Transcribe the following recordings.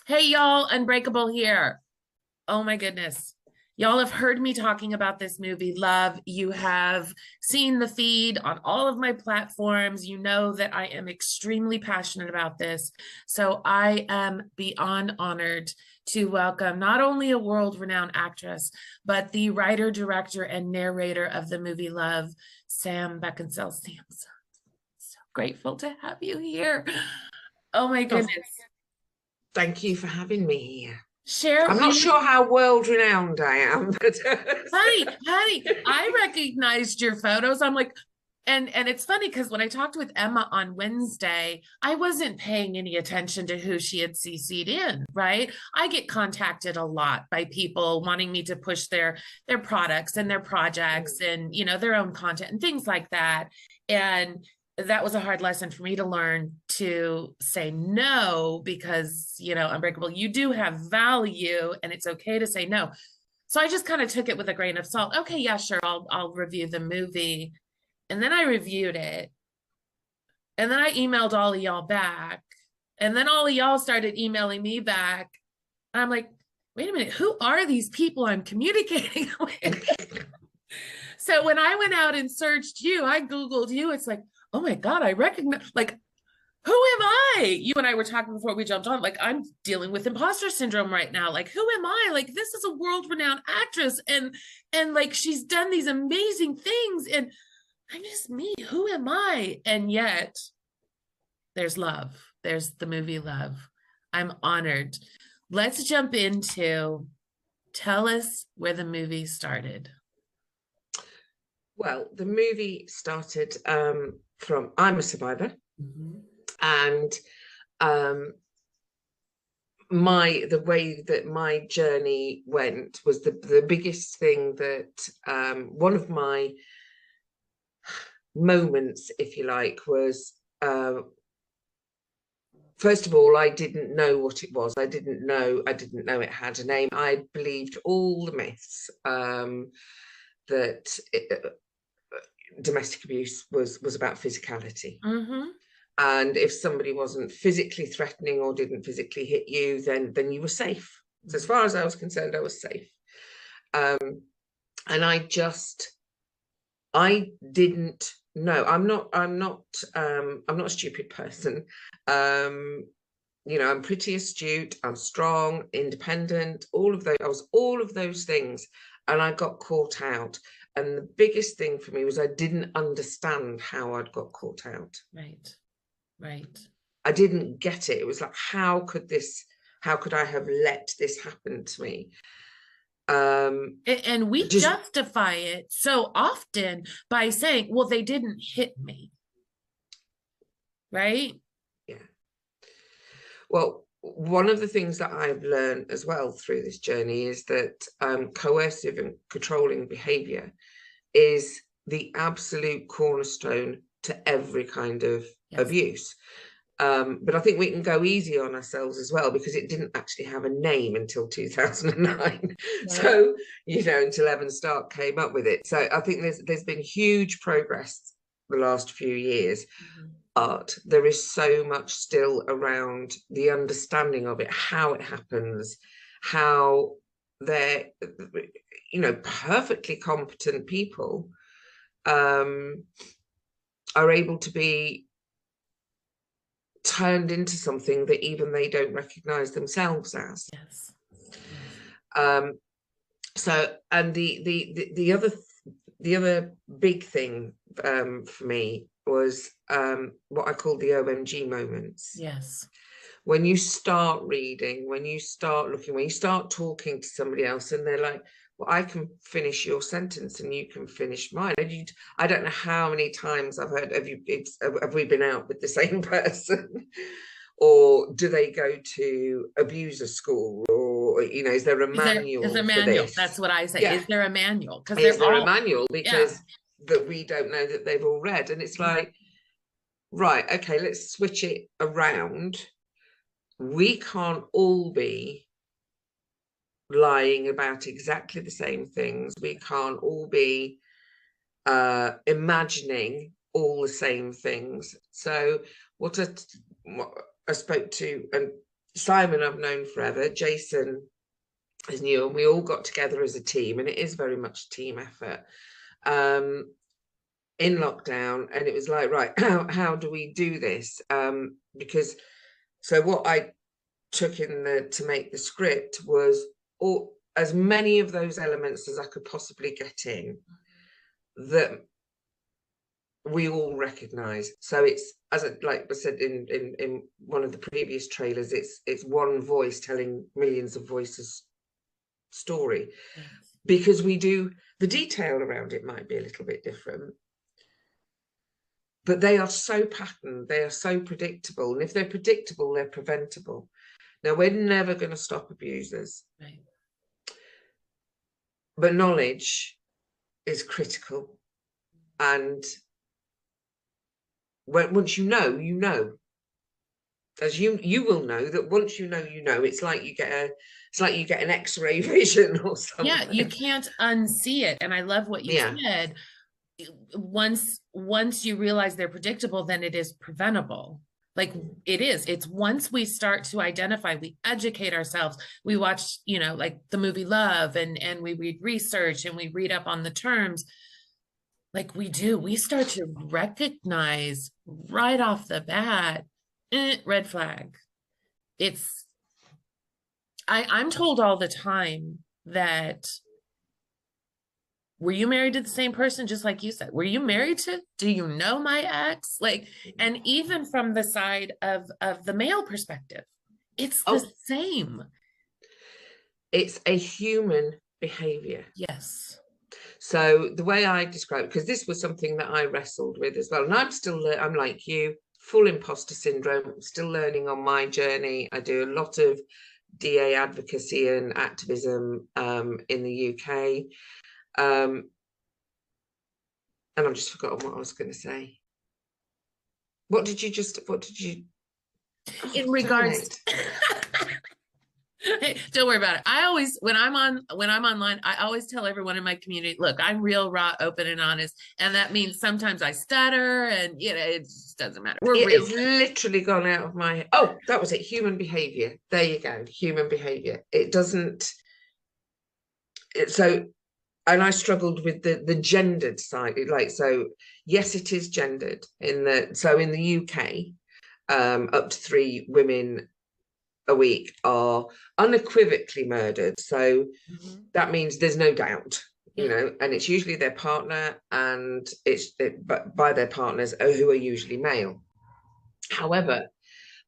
Hey y'all, Unbreakable here. Oh my goodness. Y'all have heard me talking about this movie, Love. You have seen the feed on all of my platforms. You know that I am extremely passionate about this. So I am beyond honored to welcome not only a world-renowned actress, but the writer, director, and narrator of the movie Love, Sam Beckinsale. Sam, so grateful to have you here. Oh my Oh, goodness. thank you for having me here. Share I'm not with sure how world renowned I am, but honey, I recognized your photos. I'm like, and it's funny because when I talked with Emma on Wednesday, I wasn't paying any attention to who she had CC'd in, right? I get contacted a lot by people wanting me to push their products and their projects and their own content and things like that. And that was a hard lesson for me to learn to say no because, Unbreakable, you do have value and it's okay to say no. So I just kind of took it with a grain of salt. Okay, yeah, sure, I'll review the movie. And then I reviewed it. And then I emailed all of y'all back. And then all of y'all started emailing me back. And I'm like, wait a minute, who are these people I'm communicating with? So when I went out and searched you, I Googled you. It's like, oh my God, I recognize, like, who am I? You and I were talking before we jumped on. Like, I'm dealing with imposter syndrome right now. Like, who am I? Like, this is a world-renowned actress, and like she's done these amazing things, and I'm just me. Who am I? And yet, there's Love. There's the movie Love. I'm honored. Let's jump into tell us where the movie started. well, the movie started from I'm a survivor, Mhm. and um, the way that my journey went was the biggest thing that one of my moments, if you like, was first of all, I didn't know what it was. I didn't know it had a name. I believed all the myths that domestic abuse was about physicality. Mm-hmm. And if somebody wasn't physically threatening or didn't physically hit you, then you were safe. So as far as I was concerned, I was safe. And I didn't know. I'm not a stupid person. I'm pretty astute, I'm strong, independent, all of those. I was all of those things, and I got caught out. And the biggest thing for me was I didn't understand how I'd got caught out. Right. Right. I didn't get it. It was like, how could I have let this happen to me? And we Just justify it so often by saying, well, they didn't hit me, right? yeah. Well, one of the things that I've learned as well through this journey is that coercive and controlling behavior is the absolute cornerstone to every kind of Yes. abuse. But I think we can go easy on ourselves as well because it didn't actually have a name until 2009. Right. So, until Evan Stark came up with it. So I think there's been huge progress the last few years, Mhm. but there is so much still around the understanding of it, how it happens, how they're, perfectly competent people um, are able to be turned into something that even they don't recognize themselves as. Yes. Yes. Um, and the other big thing for me was what I call the OMG moments. Yes. When you start reading, when you start looking, when you start talking to somebody else, and they're like, well, I can finish your sentence and you can finish mine. I don't know how many times I've heard, have we been out with the same person? Or do they go to abuser school? Or, is there a Is there a manual for manual? this? That's what I say. Yeah. Is there a manual? Because Is they're there a all, manual? yeah. Because that we don't know that they've all read. And it's like, right, okay, let's switch it around. We can't all be lying about exactly the same things. We can't all be imagining all the same things. So what I spoke to Simon I've known forever, Jason is new, and we all got together as a team, and it is very much a team effort in lockdown. And it was like, right, how do we do this? Because so what I took in to make the script was as many of those elements as I could possibly get in that we all recognize. So it's, as like I said in one of the previous trailers, it's one voice telling millions of voices story. Yes. Because we do, the detail around it might be a little bit different, but they are so patterned, they are so predictable, and if they're predictable, they're preventable. Now, we're never going to stop abusers, right, but knowledge is critical. And once you know, you know. As you will know that once you know, you know. It's like you get an X-ray vision or something. Yeah, you can't unsee it. And I love what you said. Once you realize they're predictable, then it is preventable. Like it is. It's once we start to identify, we educate ourselves, we watch, like the movie Love, and we read research and we read up on the terms. Like we start to recognize right off the bat, red flag. I'm told all the time that, were you married to the same person? Just like you said, were you married to, do you know my ex? Like, and even from the side of the male perspective, it's the same. It's a human behavior. Yes. So the way I describe it, because this was something that I wrestled with as well, and I'm like you, full imposter syndrome, I'm still learning on my journey. I do a lot of DA advocacy and activism in the UK. And I've just forgotten what I was going to say. What did you in regards Hey, don't worry about it. I always, when I'm online, I always tell everyone in my community, look, I'm real, raw, open, and honest. And that means sometimes I stutter, and it just doesn't matter. We're real. It's literally gone out of my head. Oh, that was it. Human behavior. There you go. Human behavior. It doesn't. So, and I struggled with the gendered side. So yes, it is gendered in the UK, up to 3 women a week are unequivocally murdered. So that means there's no doubt, and it's usually their partner, and by their partners who are usually male. However,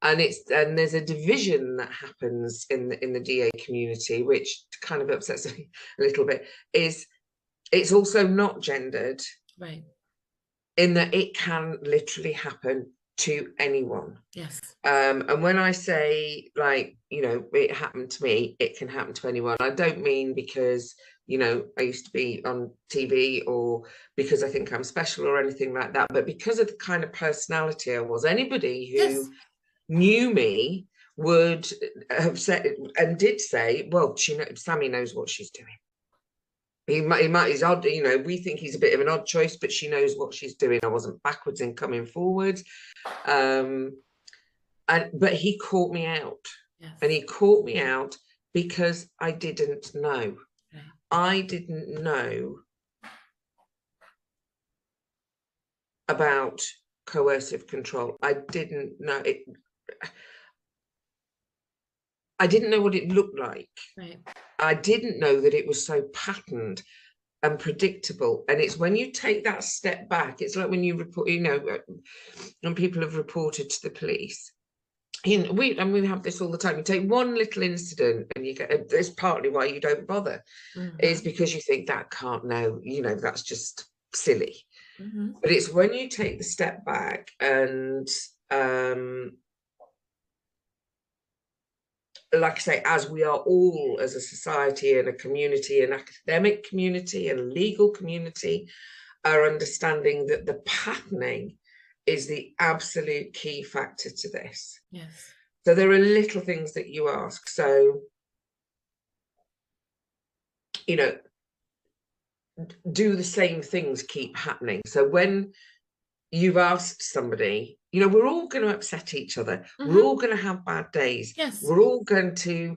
and there's a division that happens in the DA community, which kind of upsets me a little bit, is it's also not gendered, right, in that it can literally happen to anyone. Yes. And when I say, like, it happened to me, it can happen to anyone. I don't mean because, I used to be on TV, or because I think I'm special or anything like that, but because of the kind of personality I was. Anybody who knew me would have said and did say, well, Sammy knows what she's doing. He's odd, we think he's a bit of an odd choice, but she knows what she's doing. I wasn't backwards in coming forward. But he caught me out. Yes. And he caught me out because I didn't know. Okay. I didn't know about coercive control. I didn't know it. I didn't know what it looked like. Right. I didn't know that it was so patterned and predictable. And it's when you take that step back, it's like when you report, when people have reported to the police. We have this all the time. You take one little incident and you get, it's partly why you don't bother, is because you think that can't know, that's just silly. But it's when you take the step back and like I say, as we are all as a society and a community, an academic community and legal community, are understanding that the patterning is the absolute key factor to this. Yes. So there are little things that you ask. So, do the same things keep happening? So when you've asked somebody, you know, we're all going to upset each other. We're Mm-hmm. all going to have bad days. Yes. We're all going to,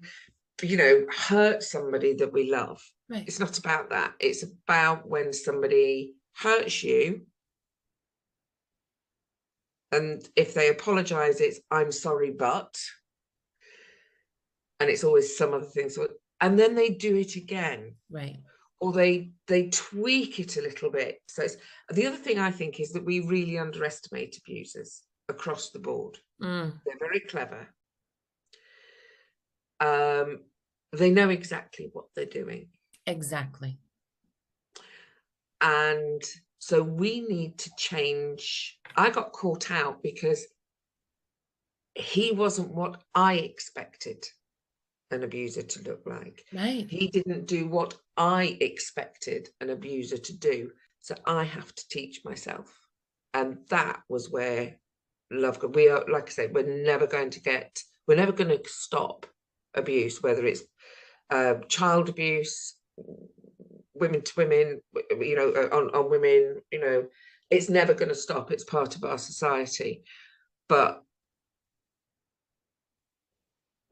you know, hurt somebody that we love. Right. It's not about that. It's about when somebody hurts you. And if they apologize, it's I'm sorry, but, and it's always some other thing. So, and then they do it again. Right. Or they tweak it a little bit. So it's, the other thing I think is that we really underestimate abusers across the board. They're very clever. They know exactly what they're doing. Exactly. And so we need to change. I got caught out because he wasn't what I expected an abuser to look like. Right. He didn't do what I expected an abuser to do. So I have to teach myself. And that was where love, we are, like I said, we're never going to stop abuse, whether it's child abuse, women to women, you know, on women, you know, it's never going to stop. It's part of our society. But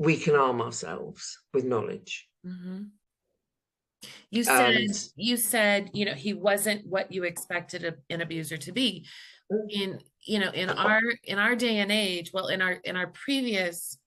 we can arm ourselves with knowledge. Mm-hmm. You said, you know, he wasn't what you expected an abuser to be. In, you know, in our day and age, well, in our previous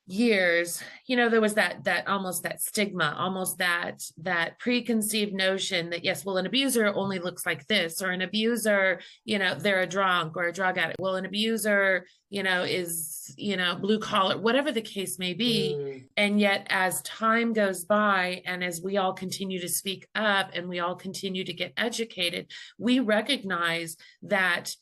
years, you know, there was that almost that stigma, almost that preconceived notion that, yes, well, an abuser only looks like this, or an abuser, you know, they're a drunk or a drug addict. Well, an abuser, you know, is, you know, blue collar, whatever the case may be. And yet, as time goes by, and as we all continue to speak up and we all continue to get educated, we recognize that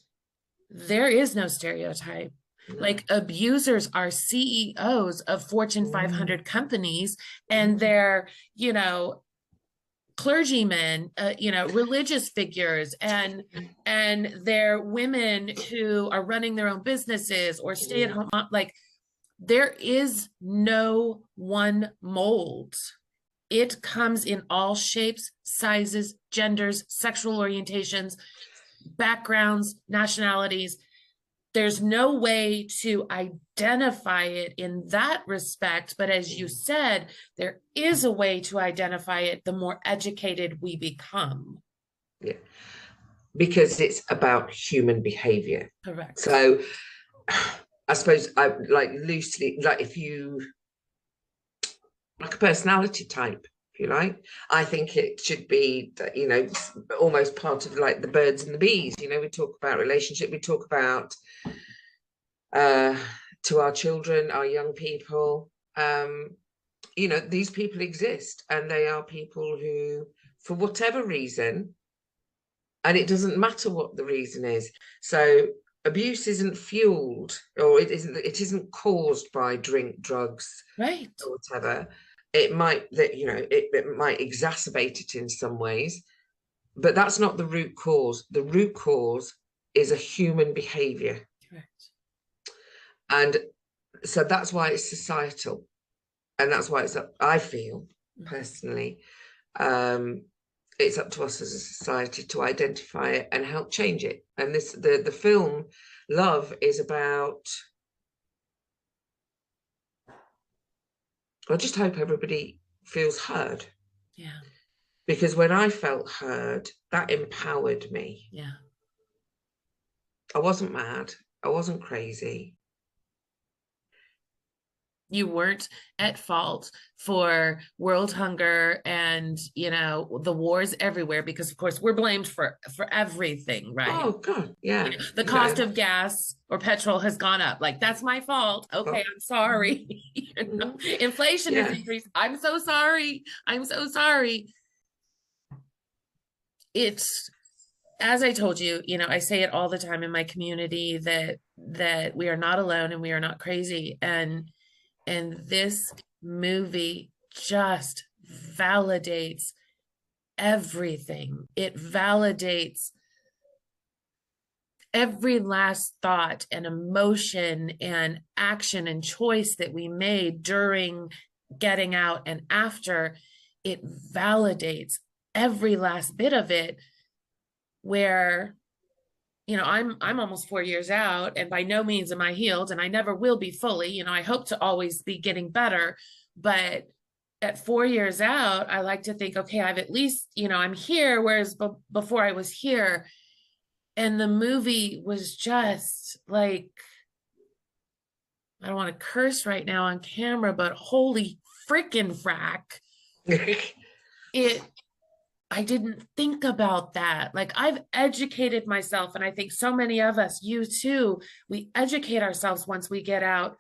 there is no stereotype. Like, abusers are CEOs of Fortune 500 companies, and they're, you know, clergymen, you know, religious figures, and they're women who are running their own businesses or stay at home. Like, there is no one mold. It comes in all shapes, sizes, genders, sexual orientations, backgrounds, nationalities. There's no way to identify it in that respect. But as you said, there is a way to identify it the more educated we become. Yeah. Because it's about human behavior. Correct. So I suppose I like loosely, like if you like a personality type, if you like, I think it should be, you know, almost part of like the birds and the bees. You know, we talk about relationship, we talk about to our children, our young people, you know, these people exist, and they are people who, for whatever reason, and it doesn't matter what the reason is. So abuse isn't fueled, or it isn't caused by drink, drugs, right, or whatever. It might, that, you know, it might exacerbate it in some ways, but that's not the root cause. The root cause is a human behavior. Correct. And so that's why it's societal, and that's why it's up, I feel personally, it's up to us as a society to identify it and help change it. And this, the film Love is about, I just hope everybody feels heard. Yeah. Because when I felt heard, that empowered me. Yeah. I wasn't mad. I wasn't crazy. You weren't at fault for world hunger and, you know, the wars everywhere, because of course we're blamed for everything, right? Oh God, yeah. You know, the cost of gas or petrol has gone up. Like, that's my fault. Okay, I'm sorry. You know, inflation has increased. I'm so sorry. I'm so sorry. It's, as I told you, you know, I say it all the time in my community that we are not alone and we are not crazy. And this movie just validates everything. It validates every last thought and emotion and action and choice that we made during getting out and after. It validates every last bit of it, where you know, I'm almost 4 years out, and by no means am I healed, and I never will be fully. You know, I hope to always be getting better, but at 4 years out, I like to think, okay, I've at least, you know, I'm here, whereas before I was here. And the movie was just like, I don't want to curse right now on camera, but holy freaking frack. It I didn't think about that. Like, I've educated myself, and I think so many of us, you too, we educate ourselves once we get out,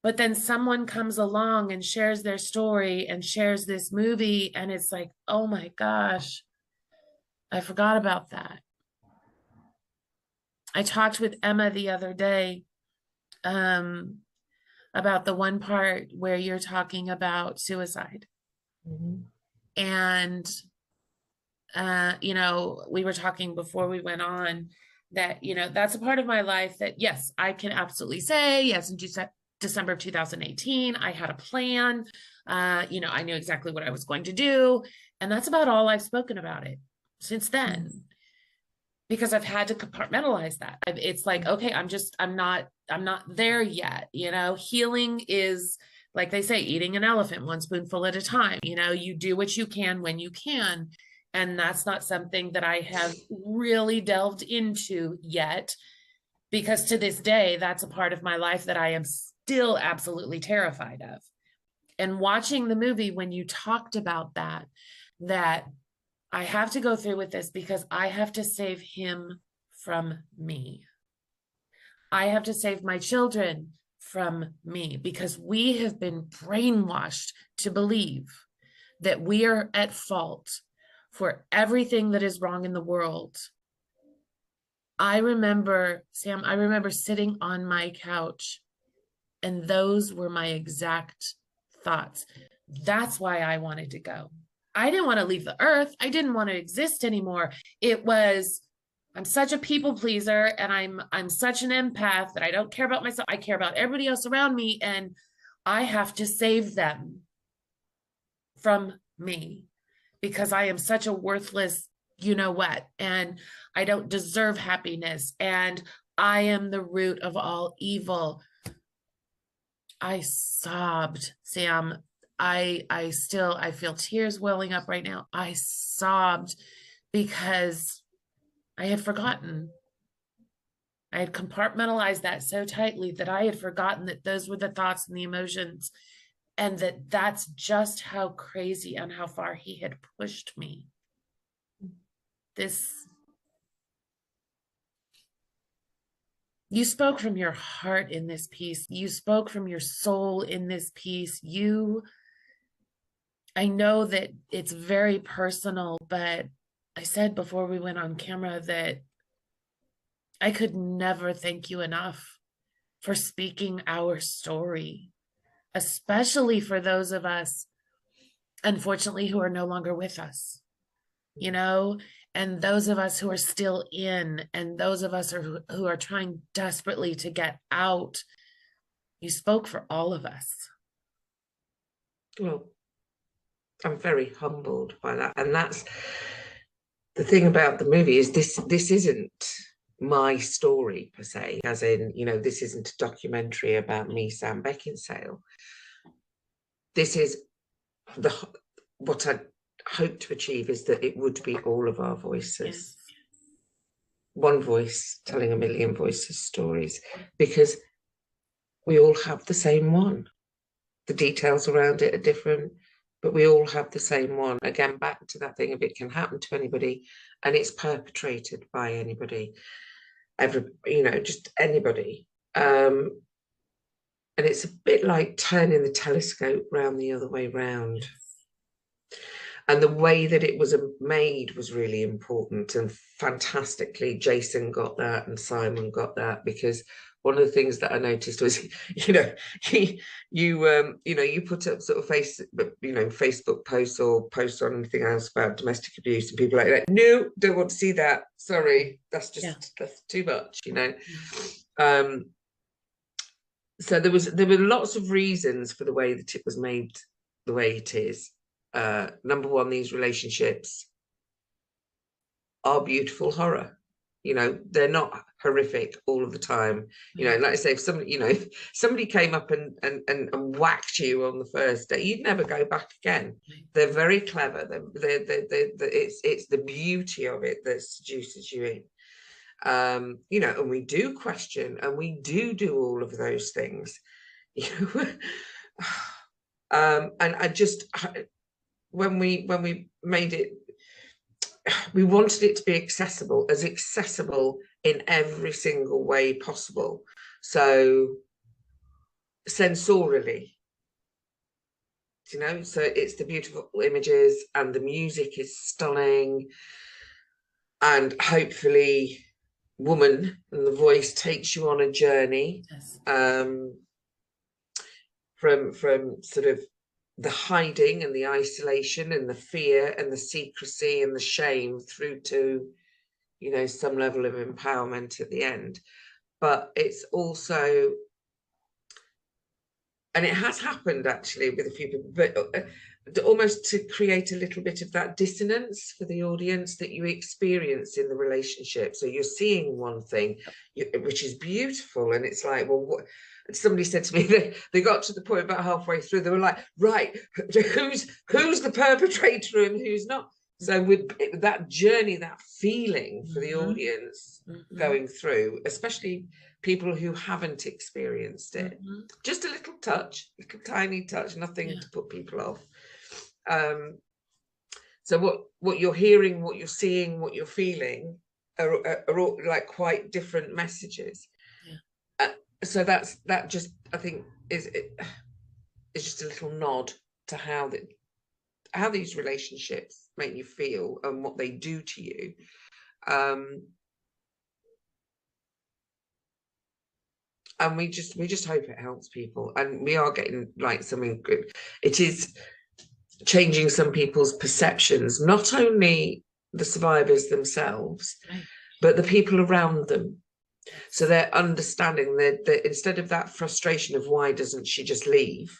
but then someone comes along and shares their story and shares this movie, and it's like, oh my gosh, I forgot about that. I talked with Emma the other day about the one part where you're talking about suicide. Mhm. And you know, we were talking before we went on that, you know, that's a part of my life that, yes, I can absolutely say, yes, in December of 2018, I had a plan. You know, I knew exactly what I was going to do. And that's about all I've spoken about it since then, because I've had to compartmentalize that. It's like, okay, I'm not there yet. You know, healing is, like they say, eating an elephant one spoonful at a time. You know, you do what you can when you can. And that's not something that I have really delved into yet, because to this day, that's a part of my life that I am still absolutely terrified of. And watching the movie, when you talked about that I have to go through with this because I have to save him from me. I have to save my children from me, because we have been brainwashed to believe that we are at fault for everything that is wrong in the world. I remember, Sam, I remember sitting on my couch, and those were my exact thoughts. That's why I wanted to go. I didn't want to leave the earth. I didn't want to exist anymore. It was, I'm such a people pleaser, and I'm such an empath that I don't care about myself. I care about everybody else around me, and I have to save them from me, because I am such a worthless, you know what, and I don't deserve happiness, and I am the root of all evil. I sobbed, Sam. I feel tears welling up right now. I sobbed because I had forgotten. I had compartmentalized that so tightly that I had forgotten that those were the thoughts and the emotions, and that that's just how crazy and how far he had pushed me. This, you spoke from your heart in this piece. You spoke from your soul in this piece. I know that it's very personal, but I said before we went on camera that I could never thank you enough for speaking our story, especially for those of us, unfortunately, who are no longer with us, you know, and those of us who are still in, and those of us who are trying desperately to get out. You spoke for all of us. Well, I'm very humbled by that. And that's the thing about the movie, is this isn't my story per se, as in, you know, this isn't a documentary about me, Sam Beckinsale. This is what I hope to achieve, is that it would be all of our voices. Yes. One voice telling a million voices stories, because we all have the same one. The details around it are different, but we all have the same one. Again, back to that thing of, it can happen to anybody, and it's perpetrated by anybody, you know, just anybody. And it's a bit like turning the telescope round the other way round. And the way that it was made was really important, and fantastically Jason got that and Simon got that, because one of the things that I noticed was, you know, you put up sort of Facebook posts or posts on anything else about domestic abuse, and people are like, no, don't want to see that. Sorry, that's too much, you know. So there were lots of reasons for the way that it was made the way it is. Number one, these relationships are beautiful horror. You know, they're not horrific all of the time. You know, like I say, if somebody, you know, if somebody came up and whacked you on the first day, you'd never go back again. They're very clever. It's the beauty of it that seduces you in. You know, and we do question and we do all of those things. You know, and I just, when we made it, we wanted it to be accessible in every single way possible. So sensorially, you know, so it's the beautiful images and the music is stunning, and hopefully woman and the voice takes you on a journey. Yes. From sort of the hiding and the isolation and the fear and the secrecy and the shame through to, you know, some level of empowerment at the end. But it's also, and it has happened actually with a few people, but almost to create a little bit of that dissonance for the audience that you experience in the relationship. So you're seeing one thing, which is beautiful, and it's like, well, what? Somebody said to me, they got to the point about halfway through, they were like, right, who's the perpetrator and who's not? So with that journey, that feeling for the audience going through, especially people who haven't experienced it, just a little touch, little tiny touch, nothing to put people off. So what you're hearing, what you're seeing, what you're feeling are all like quite different messages. So that just, I think, is just a little nod to how these relationships make you feel and what they do to you. And we just hope it helps people, and we are getting like something good. It is changing some people's perceptions, not only the survivors themselves, but the people around them. So they're understanding that instead of that frustration of why doesn't she just leave,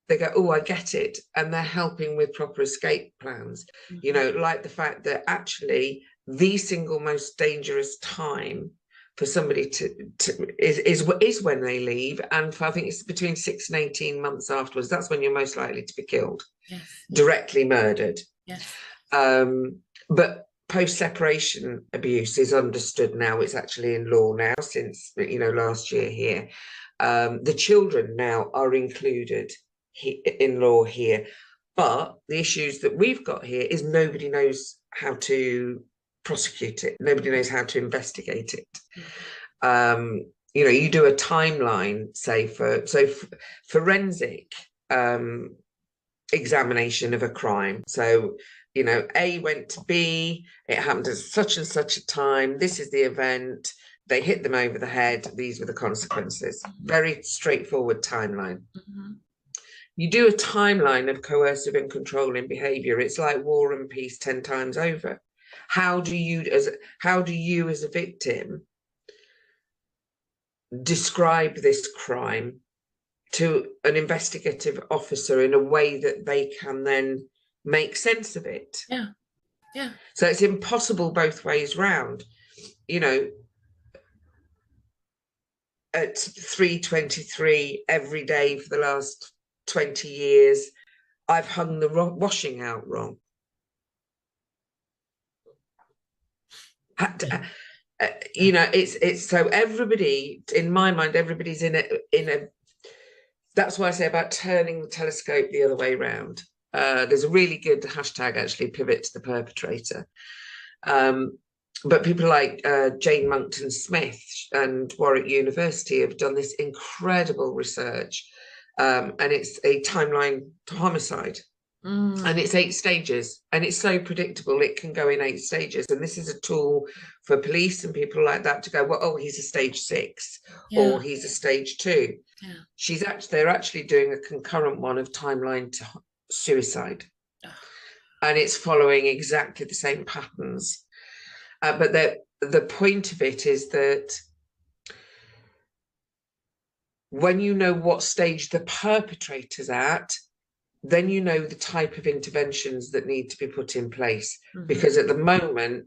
they go, oh, I get it. And they're helping with proper escape plans. You know, like the fact that actually the single most dangerous time for somebody is when they leave. And I think it's between 6 and 18 months afterwards. That's when you're most likely to be killed, directly murdered. But post-separation abuse is understood now. It's actually in law now since, you know, last year here. The children now are included in law here. But the issues that we've got here is nobody knows how to prosecute it. Nobody knows how to investigate it. You know, you do a timeline, say, for forensic examination of a crime. So, you know, A went to B, it happened at such and such a time, this is the event, they hit them over the head, these were the consequences. Very straightforward timeline. You do a timeline of coercive and controlling behaviour, it's like War and Peace 10 times over. How do you as a victim describe this crime to an investigative officer in a way that they can then make sense of it? So it's impossible both ways round. You know, at 3:23 every day for the last 20 years, I've hung the washing out wrong. You know, it's so everybody, in my mind, everybody's in a that's why I say about turning the telescope the other way round. There's a really good hashtag, actually, pivot to the perpetrator. But people like Jane Monckton Smith and Warwick University have done this incredible research, and it's a timeline to homicide. And it's 8 stages, and it's so predictable. It can go in 8 stages, and this is a tool for police and people like that to go, well, oh, he's a stage 6, or he's a stage 2. They're actually doing a concurrent one of timeline to suicide, and it's following exactly the same patterns. But the point of it is that when you know what stage the perpetrator's at, then you know the type of interventions that need to be put in place. Because at the moment,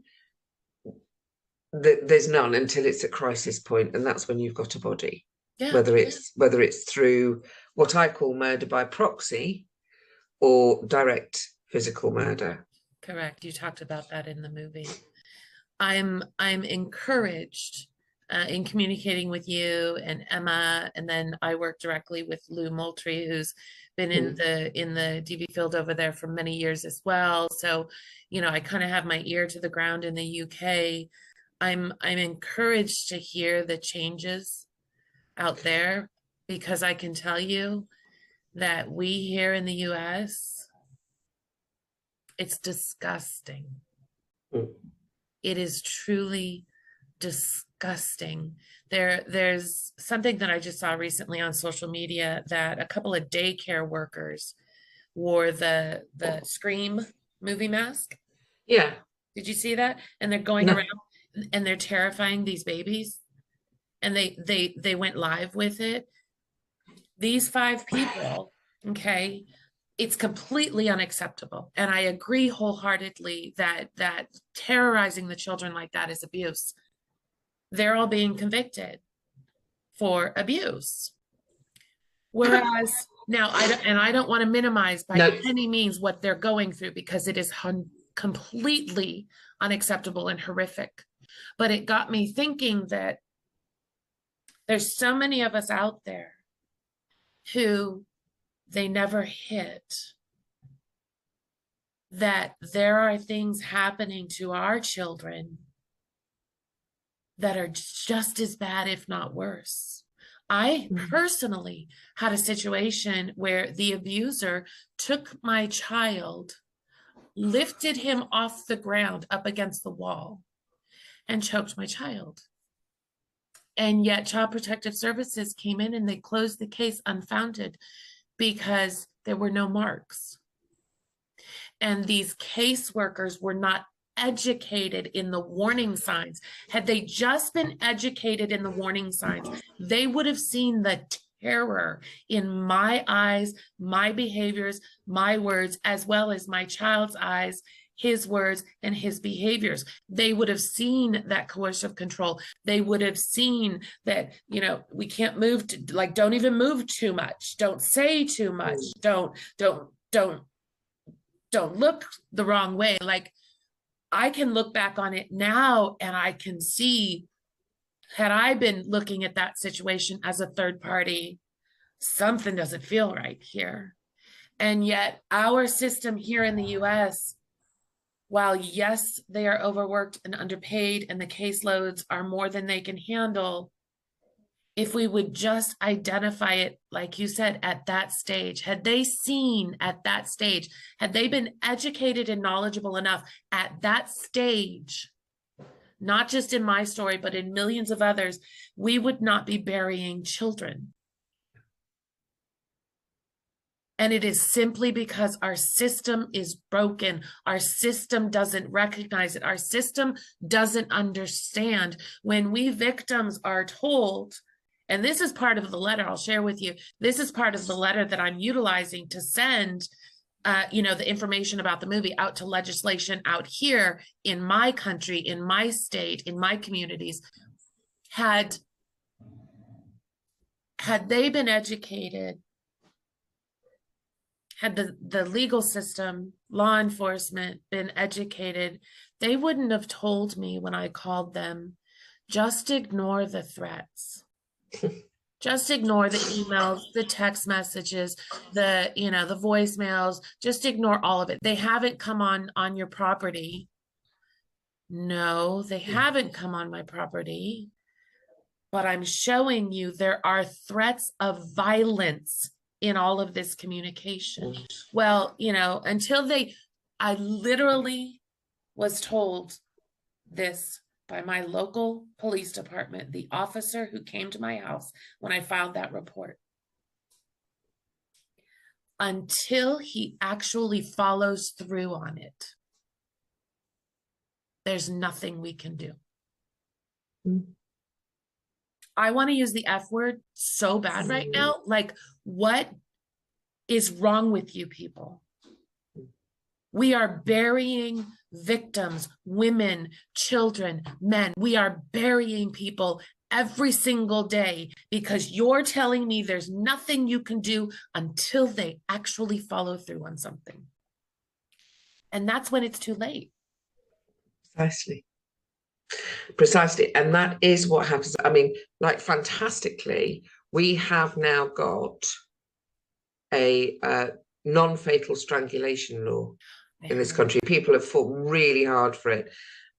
there's none until it's a crisis point, and that's when you've got a body. Yeah. Whether it's through what I call murder by proxy or direct physical murder. Correct. You talked about that in the movie. I'm encouraged in communicating with you and Emma, and then I work directly with Lou Moultrie, who's been in the DV field over there for many years as well. So, you know, I kind of have my ear to the ground in the UK. I'm encouraged to hear the changes out there, because I can tell you that we here in the US, it's disgusting. It is truly disgusting. There's something that I just saw recently on social media, that a couple of daycare workers wore the Scream movie mask. Yeah. Did you see that? And they're going around and they're terrifying these babies. And they went live with it. These 5 people, okay, it's completely unacceptable. And I agree wholeheartedly that terrorizing the children like that is abuse. They're all being convicted for abuse. Whereas now, I don't want to minimize by any means what they're going through, because it is completely unacceptable and horrific. But it got me thinking that there's so many of us out there who they never hit, that there are things happening to our children that are just as bad, if not worse. I personally had a situation where the abuser took my child, lifted him off the ground up against the wall, and choked my child. And yet Child Protective Services came in and they closed the case unfounded because there were no marks. And these caseworkers were not educated in the warning signs. Had they just been educated in the warning signs, they would have seen the terror in my eyes, my behaviors, my words, as well as my child's eyes, his words and his behaviors. They would have seen that coercive control. They would have seen that, you know, we can't move to, like, don't even move too much. Don't say too much. Don't look the wrong way. Like, I can look back on it now and I can see, had I been looking at that situation as a third party, something doesn't feel right here. And yet our system here in the US, while yes, they are overworked and underpaid and the caseloads are more than they can handle, if we would just identify it, like you said, at that stage, had they seen at that stage, had they been educated and knowledgeable enough at that stage, not just in my story, but in millions of others, we would not be burying children. And it is simply because our system is broken. Our system doesn't recognize it. Our system doesn't understand. When we victims are told, and this is part of the letter I'll share with you, this is part of the letter that I'm utilizing to send you know, the information about the movie out to legislation out here in my country, in my state, in my communities. Had they been educated, had the legal system, law enforcement been educated, they wouldn't have told me when I called them, just ignore the threats. Just ignore the emails, the text messages, the, you know, the voicemails, just ignore all of it. They haven't come on your property. No, they haven't come on my property. But I'm showing you there are threats of violence in all of this communication. Well, you know, I literally was told this by my local police department, the officer who came to my house when I filed that report. Until he actually follows through on it, there's nothing we can do. I want to use the F word so bad right now. Like, what is wrong with you people? We are burying victims, women, children, men. We are burying people every single day because you're telling me there's nothing you can do until they actually follow through on something. And that's when it's too late. Precisely. And that is what happens. I mean, like, fantastically, we have now got a non-fatal strangulation law in this country. People have fought really hard for it,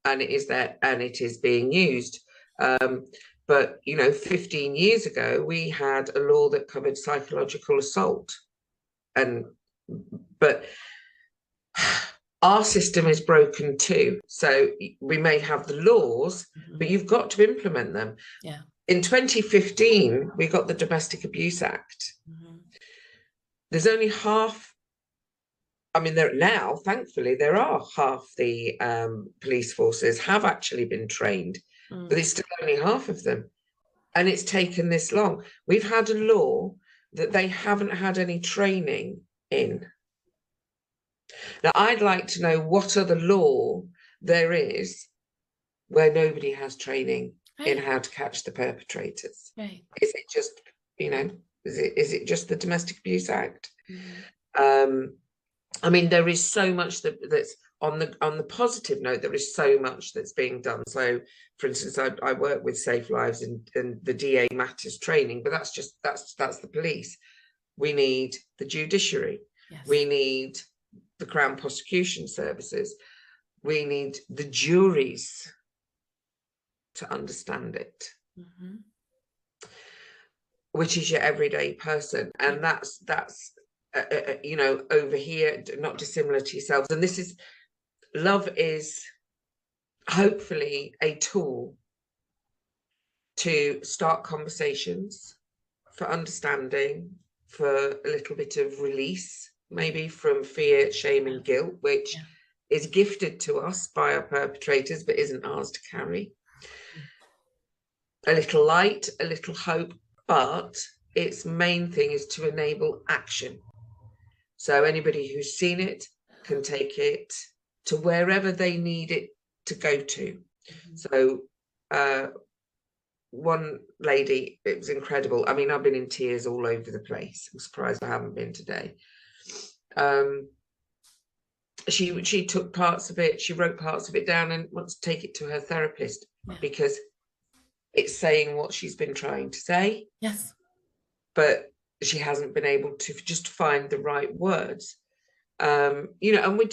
and it is there, and it is being used. But, you know, 15 years ago, we had a law that covered psychological assault. But our system is broken too. So we may have the laws, but you've got to implement them. Yeah. In 2015, we got the Domestic Abuse Act. There's only half. I mean, there now, thankfully, there are half the police forces have actually been trained, but there's still only half of them. And it's taken this long. We've had a law that they haven't had any training in. Now, I'd like to know what other law there is where nobody has training in how to catch the perpetrators. Right. Is it just, you know, is it just the Domestic Abuse Act? I mean, there is so much that's on the positive note. There is so much that's being done. So, for instance, I work with Safe Lives and the DA matters training, but that's the police. We need the judiciary. Yes. We need the Crown Prosecution Services. We need the juries to understand it, which is your everyday person, and that's you know, over here, not dissimilar to yourselves. And this is, love is hopefully a tool to start conversations, for understanding, for a little bit of release, maybe from fear, shame and guilt, which is gifted to us by our perpetrators but isn't ours to carry. A little light, a little hope, but its main thing is to enable action. So anybody who's seen it can take it to wherever they need it to go to. So one lady, it was incredible. I mean, I've been in tears all over the place. I'm surprised I haven't been today. She took parts of it, she wrote parts of it down and wants to take it to her therapist because it's saying what she's been trying to say. Yes. But she hasn't been able to just find the right words. You know, and we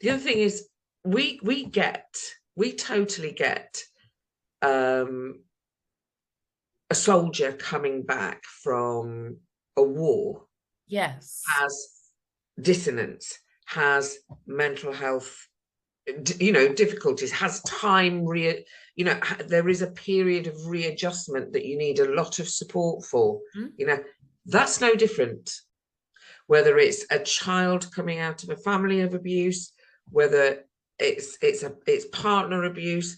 the other thing is we totally get a soldier coming back from a war. Yes. Has dissonance, has mental health, you know, difficulties, has time, you know, there is a period of readjustment that you need a lot of support for. You know, that's no different whether it's a child coming out of a family of abuse, whether it's partner abuse.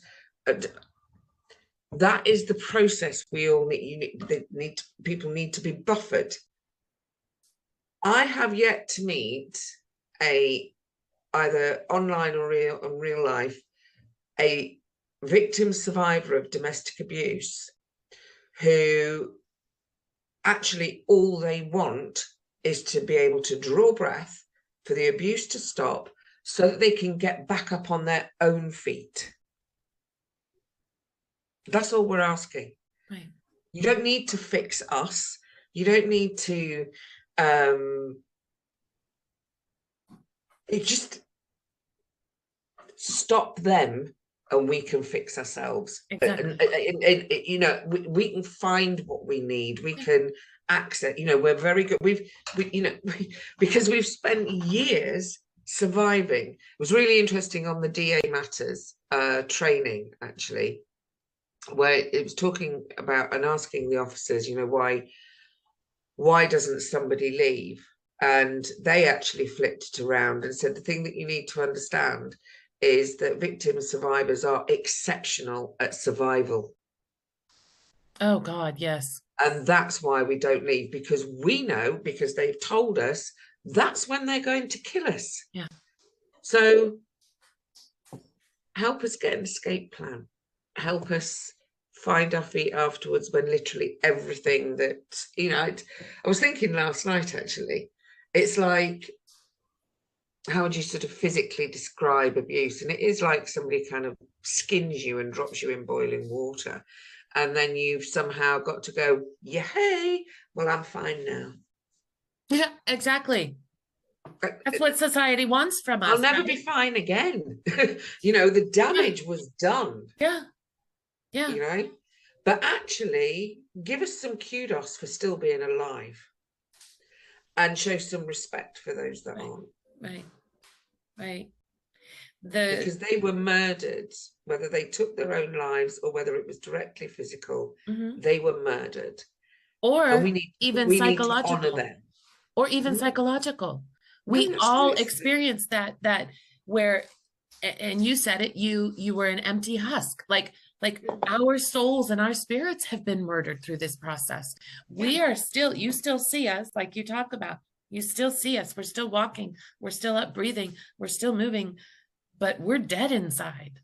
That is the process we all need. People need to be buffered. I have yet to meet either online or in real life, a victim survivor of domestic abuse who actually all they want is to be able to draw breath, for the abuse to stop, so that they can get back up on their own feet. That's all we're asking. Right. You don't need to fix us. You don't need to just stop them and we can fix ourselves. Exactly. And you know, we can find what we need. We can access, you know, we're very good. You know, because we've spent years surviving. It was really interesting on the DA Matters training, actually, where it was talking about and asking the officers, you know, why doesn't somebody leave? And they actually flipped it around and said the thing that you need to understand is that victim survivors are exceptional at survival. Oh God, yes. And that's why we don't leave, because we know, because they've told us, that's when they're going to kill us. Yeah. So help us get an escape plan. Help us find our feet afterwards when literally everything that, I was thinking last night, actually, it's like, how would you sort of physically describe abuse? And it is like somebody kind of skins you and drops you in boiling water. And then you've somehow got to go, yeah, hey, well, I'm fine now. Yeah, exactly. That's what society wants from us. I'll never be fine again. The damage was done. Yeah. Yeah. But actually give us some kudos for still being alive and show some respect for those that aren't. Right. Because they were murdered, whether they took their own lives or whether it was directly physical, they were murdered. Or even psychological. Need to honor them. Or even psychological. We all experience that where, and you said it, you were an empty husk. Like our souls and our spirits have been murdered through this process. We are still, you still see us, like you talk about, you still see us. We're still walking. We're still up breathing. We're still moving, but we're dead inside.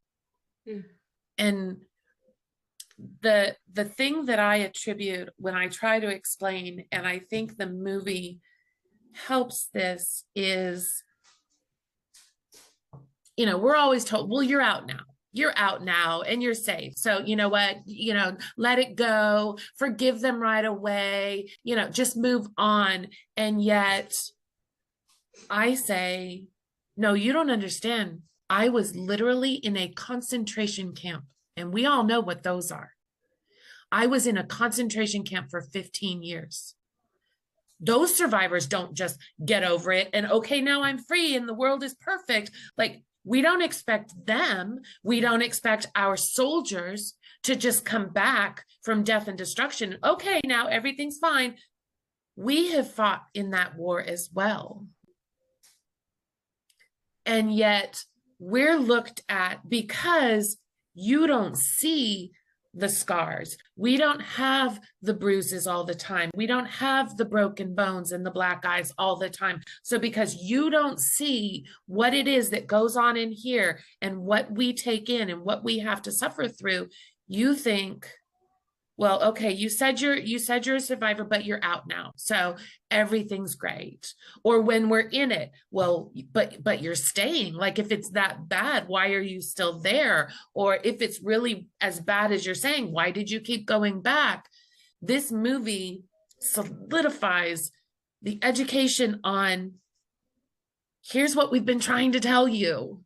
And the thing that I attribute when I try to explain, and I think the movie helps this, is, we're always told, well, you're out now and you're safe. So you know what, let it go, forgive them right away, just move on. And yet I say, no, you don't understand. I was literally in a concentration camp, and we all know what those are. I was in a concentration camp for 15 years. Those survivors don't just get over it and, okay, now I'm free and the world is perfect. Like, we don't expect them. We don't expect our soldiers to just come back from death and destruction. Okay, now everything's fine. We have fought in that war as well. And yet we're looked at because you don't see the scars. We don't have the bruises all the time. We don't have the broken bones and the black eyes all the time. So because you don't see what it is that goes on in here and what we take in and what we have to suffer through, you think, well, okay, you said you're a survivor, but you're out now, so everything's great. Or when we're in it, well, but you're staying. Like, if it's that bad, why are you still there? Or if it's really as bad as you're saying, why did you keep going back? This movie solidifies the education on, here's what we've been trying to tell you.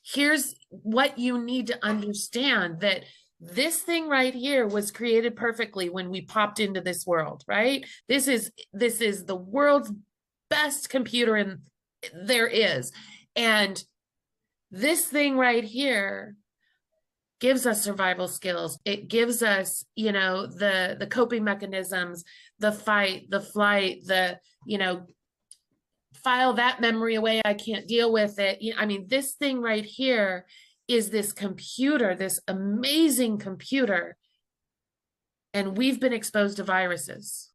Here's what you need to understand, that this thing right here was created perfectly when we popped into this world, right? This is the world's best computer there is. And this thing right here gives us survival skills. It gives us, the coping mechanisms, the fight, the flight, file that memory away. I can't deal with it. I mean, this thing right here is this computer, this amazing computer. And we've been exposed to viruses.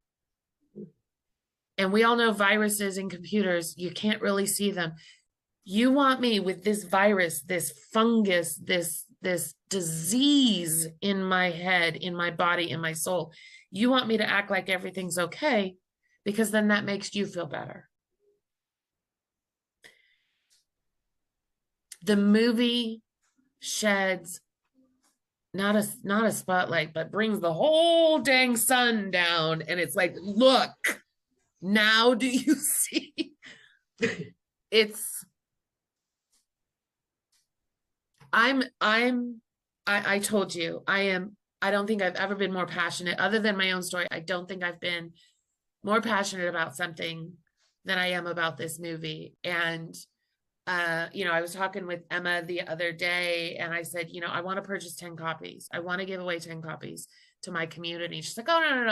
And we all know viruses in computers, you can't really see them. You want me with this virus, this fungus, this disease in my head, in my body, in my soul. You want me to act like everything's okay, because then that makes you feel better. The movie sheds not a spotlight, but brings the whole dang sun down, and it's like, look, now do you see? I told you, I don't think I've ever been more passionate, other than my own story. I don't think I've been more passionate about something than I am about this movie. And I was talking with Emma the other day, and I said, I want to purchase 10 copies. I want to give away 10 copies to my community. She's like, oh,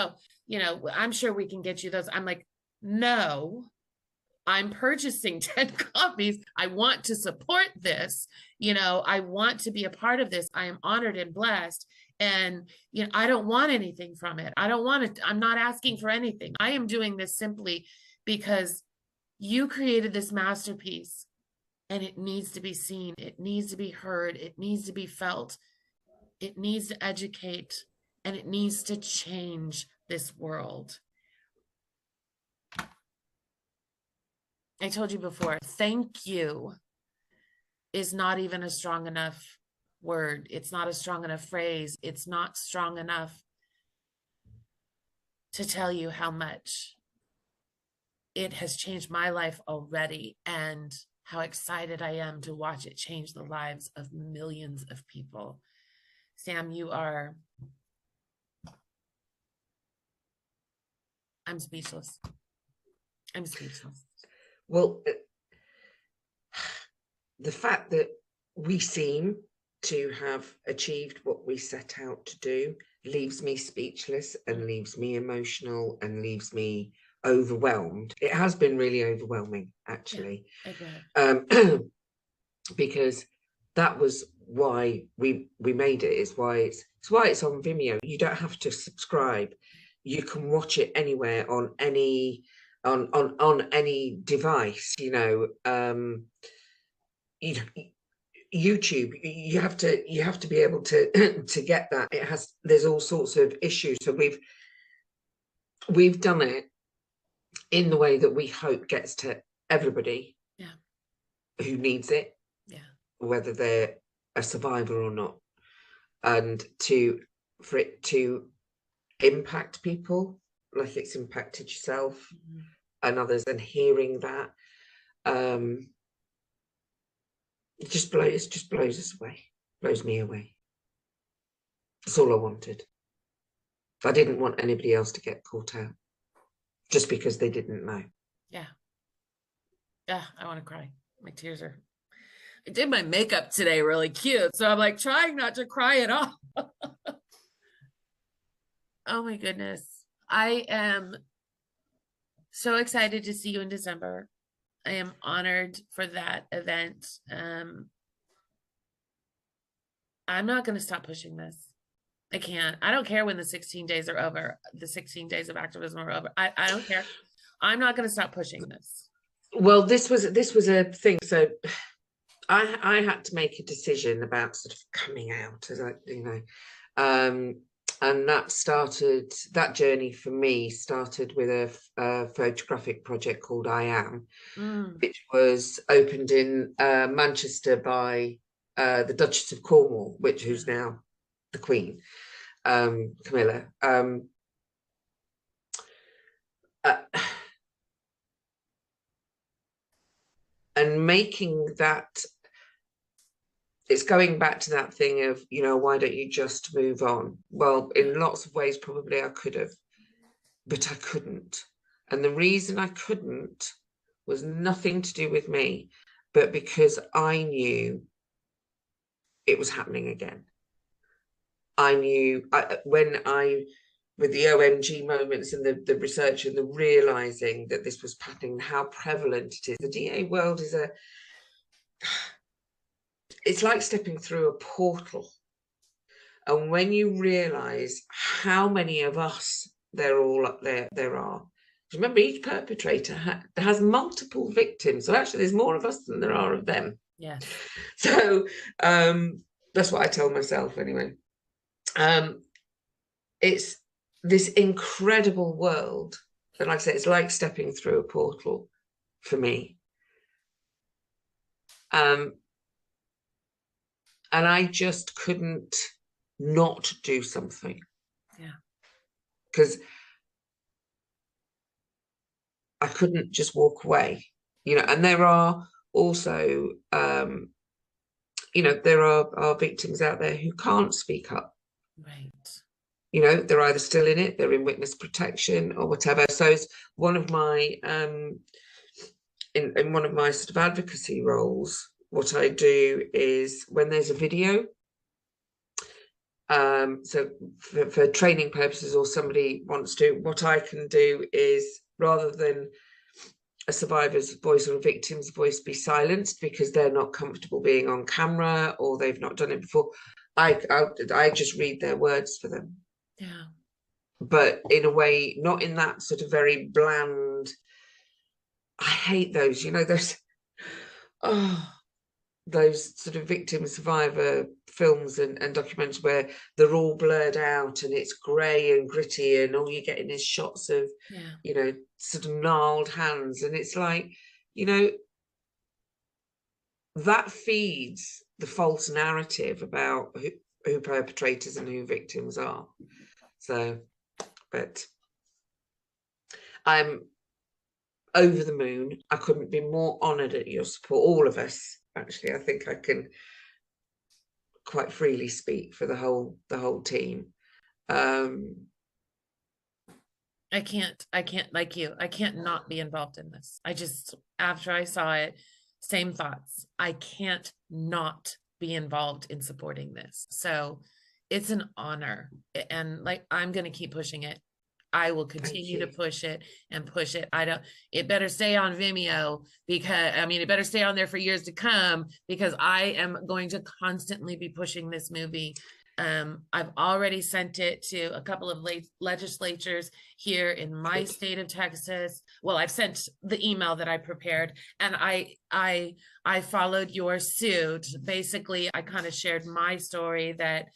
no. I'm sure we can get you those. I'm like, no, I'm purchasing 10 copies. I want to support this. I want to be a part of this. I am honored and blessed. And, I don't want anything from it. I'm not asking for anything. I am doing this simply because you created this masterpiece. and it needs to be seen. It needs to be heard. It needs to be felt. It needs to educate, and it needs to change this world. I told you before, thank you is not even a strong enough word. It's not a strong enough phrase. It's not strong enough to tell you how much it has changed my life already, and how excited I am to watch it change the lives of millions of people. Sam, I'm speechless. I'm speechless. Well, the fact that we seem to have achieved what we set out to do leaves me speechless and leaves me emotional and leaves me overwhelmed. It has been really overwhelming, actually. Yeah, because that was why we made it. It's why it's on Vimeo. You don't have to subscribe. You can watch it anywhere on any device, you know. YouTube, you have to be able to to get that. There's all sorts of issues, so we've done it in the way that we hope gets to everybody, yeah, who needs it, yeah, whether they're a survivor or not, and for it to impact people like it's impacted yourself, mm-hmm. and others, and hearing that, it just blows us away, blows me away. That's all I wanted. I didn't want anybody else to get caught out just because they didn't know. Yeah. Yeah, I want to cry. My tears are... I did my makeup today really cute, so I'm like trying not to cry at all. Oh my goodness. I am so excited to see you in December. I am honored for that event. I'm not going to stop pushing this. I can't. I don't care when the 16 days are over. The 16 days of activism are over. I don't care. I'm not going to stop pushing this. Well, this was a thing. So I had to make a decision about sort of coming out, as and that journey for me started with a photographic project called I Am, which was opened in Manchester by the Duchess of Cornwall, who's now the Queen, Camilla. And making that, it's going back to that thing of, you know, why don't you just move on? Well, in lots of ways, probably I could have, but I couldn't. And the reason I couldn't was nothing to do with me, but because I knew it was happening again. I knew with the OMG moments and the research and the realizing that this was happening, how prevalent it is. The DA world is it's like stepping through a portal. And when you realize how many of us there are, remember, each perpetrator has multiple victims. So actually there's more of us than there are of them. Yeah. So that's what I tell myself anyway. It's this incredible world that, like I said, it's like stepping through a portal for me. And I just couldn't not do something. Yeah. Because I couldn't just walk away, you know. And there are also, you know, there are victims out there who can't speak up. Right. You know, they're either still in it, they're in witness protection or whatever. So it's one of my, in one of my sort of advocacy roles, what I do is when there's a video, so for training purposes, or somebody wants to, what I can do is, rather than a survivor's voice or a victim's voice be silenced because they're not comfortable being on camera or they've not done it before, I just read their words for them. Yeah. But in a way, not in that sort of very bland, I hate those, you know, those, oh, those sort of victim survivor films and documentaries where they're all blurred out and it's grey and gritty and all you're getting is shots of, you know, sort of gnarled hands. And it's like, you know, that feeds the false narrative about who perpetrators and who victims are. So, but I'm over the moon. I couldn't be more honoured at your support, all of us. Actually, I think I can quite freely speak for the whole team. I can't like you. I can't not be involved in this. I just, after I saw it, same thoughts. I can't not be involved in supporting this. So it's an honor. And like, I'm going to keep pushing it. I will continue to push it and push it. It better stay on Vimeo because, I mean, it better stay on there for years to come because I am going to constantly be pushing this movie. I've already sent it to a couple of legislatures here in my state of Texas. Well, I've sent the email that I prepared, and I followed your suit. Basically, I kind of shared my story that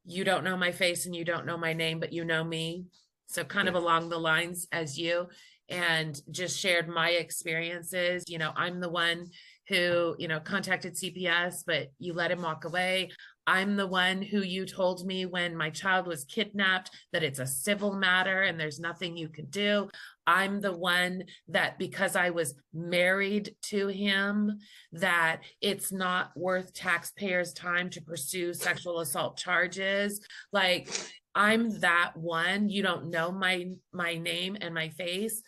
you don't know my face and you don't know my name, but you know me. So kind of along the lines as you, and just shared my experiences. You know, I'm the one who, you know, contacted CPS, but you let him walk away. I'm the one who you told me when my child was kidnapped that it's a civil matter and there's nothing you can do. I'm the one that because I was married to him, that it's not worth taxpayers' time to pursue sexual assault charges. Like, I'm that one. You don't know my name and my face,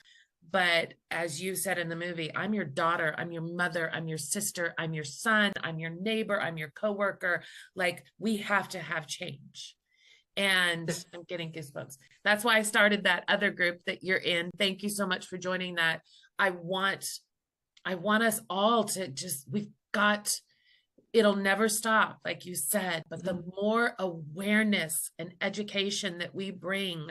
but as you said in the movie, I'm your daughter, I'm your mother, I'm your sister, I'm your son, I'm your neighbor, I'm your coworker. Like, we have to have change. And I'm getting goosebumps. That's why I started that other group that you're in. Thank you so much for joining that. I want us all to just, it'll never stop, like you said, but the more awareness and education that we bring,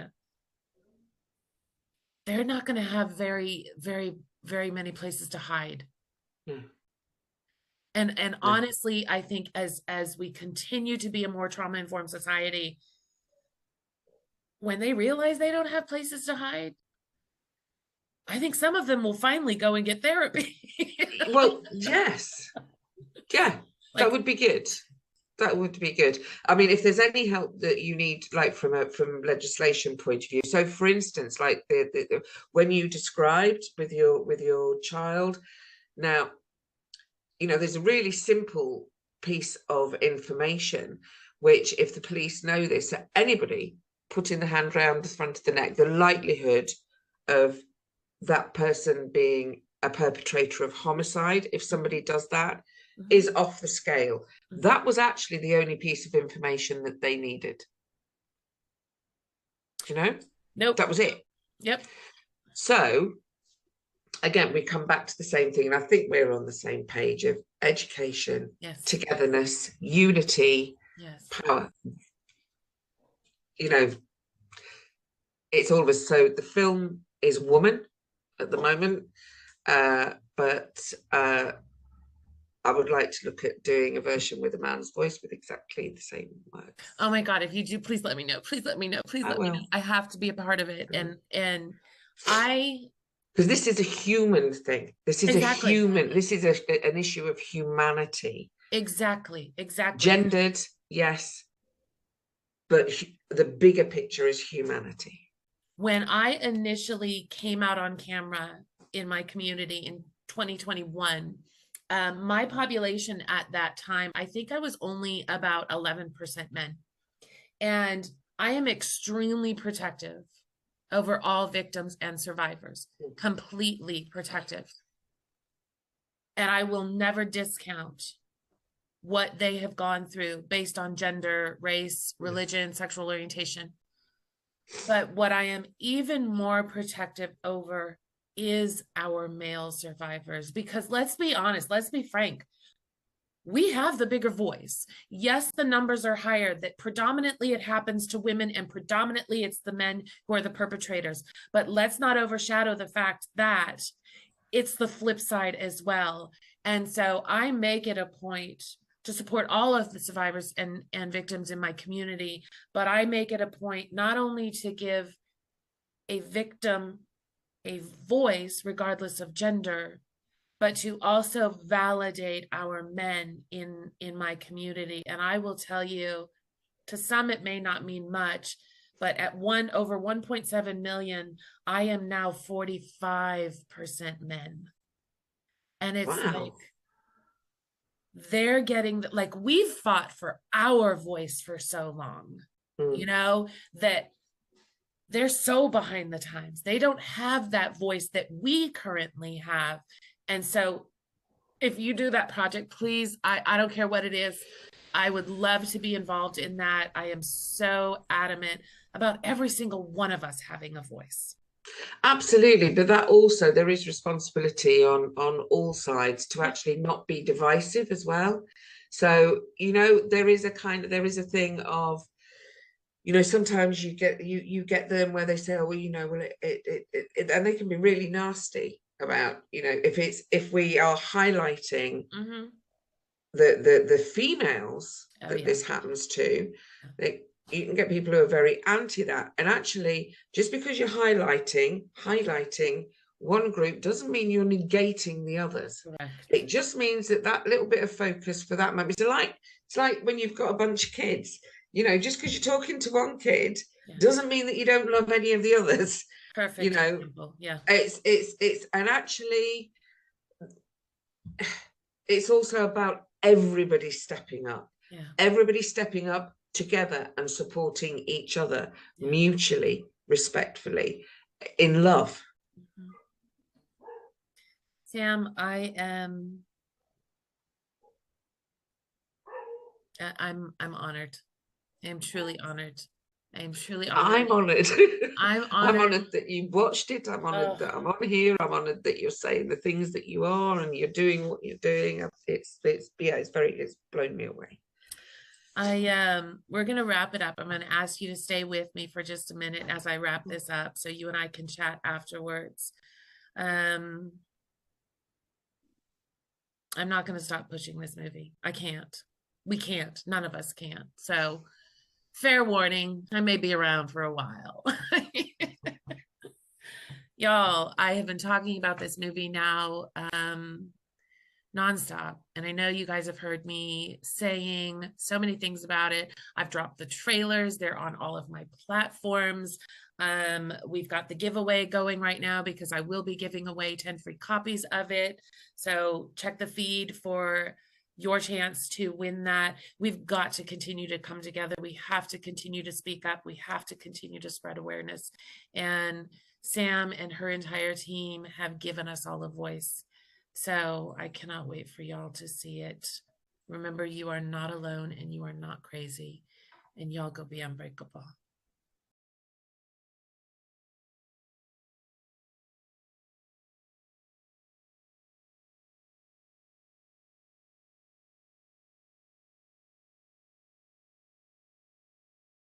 they're not going to have very, very, very many places to hide. And honestly, I think as we continue to be a more trauma-informed society, when they realize they don't have places to hide, I think some of them will finally go and get therapy. Well, yes. Yeah. That would be good. That would be good. I mean, if there's any help that you need, like from legislation point of view. So, for instance, like the when you described with your child, now, you know, there's a really simple piece of information which, if the police know this, that anybody putting the hand around the front of the neck, the likelihood of that person being a perpetrator of homicide, if somebody does that, is off the scale. That was actually the only piece of information that they needed. You know? Nope. That was it. Yep. So, again, we come back to the same thing, and I think we're on the same page of education, togetherness, unity, power. You know, it's all of us. So the film is Woman at the moment, but I would like to look at doing a version with a man's voice with exactly the same words. Oh my God, if you do, please let me know. Please let me know. Please let me know. I have to be a part of it. And because this is a human thing. This is a human, this is an issue of humanity. Exactly. Gendered, yes. But the bigger picture is humanity. When I initially came out on camera in my community in 2021, my population at that time, I think I was only about 11% men. And I am extremely protective over all victims and survivors, completely protective. And I will never discount what they have gone through based on gender, race, religion, sexual orientation. But what I am even more protective over is our male survivors, because let's be honest, let's be frank, we have the bigger voice. Yes, the numbers are higher, that predominantly it happens to women and predominantly it's the men who are the perpetrators. But let's not overshadow the fact that it's the flip side as well. And so I make it a point to support all of the survivors and victims in my community, but I make it a point not only to give a victim a voice, regardless of gender, but to also validate our men in my community. And I will tell you, to some it may not mean much, but at over 1.7 million, I am now 45% men. And it's Wow. like they're getting, like, we've fought for our voice for so long, you know, that they're so behind the times. They don't have that voice that we currently have. And so if you do that project, please, I don't care what it is, I would love to be involved in that. I am so adamant about every single one of us having a voice. Absolutely, but that also, there is responsibility on all sides to actually not be divisive as well. So, you know, there is a thing of, you know, sometimes you get them where they say, oh, well, you know, well, and they can be really nasty about, you know, if we are highlighting the females that this happens to, you can get people who are very anti that. And actually, just because you're highlighting one group doesn't mean you're negating the others. Correct. It just means that little bit of focus for that moment. It's like when you've got a bunch of kids, you know, just because you're talking to one kid doesn't mean that you don't love any of the others. Perfect. You know, example. Yeah. It's and actually it's also about everybody stepping up. Yeah. Everybody stepping up together and supporting each other mutually, respectfully, in love. Sam, I'm honored. I am truly honored. I am truly honored. I'm honored. I'm honored. I'm honored that you watched it. I'm honored that I'm on here. I'm honored that you're saying the things that you are and you're doing what you're doing. It's blown me away. We're gonna wrap it up. I'm gonna ask you to stay with me for just a minute as I wrap this up, so you and I can chat afterwards. I'm not gonna stop pushing this movie. I can't. We can't. None of us can. So, fair warning, I may be around for a while. Y'all, I have been talking about this movie now nonstop. And I know you guys have heard me saying so many things about it. I've dropped the trailers. They're on all of my platforms. We've got the giveaway going right now because I will be giving away 10 free copies of it. So check the feed for your chance to win that. We've got to continue to come together. We have to continue to speak up. We have to continue to spread awareness. And Sam and her entire team have given us all a voice. So I cannot wait for y'all to see it. Remember, you are not alone and you are not crazy. And y'all go be unbreakable.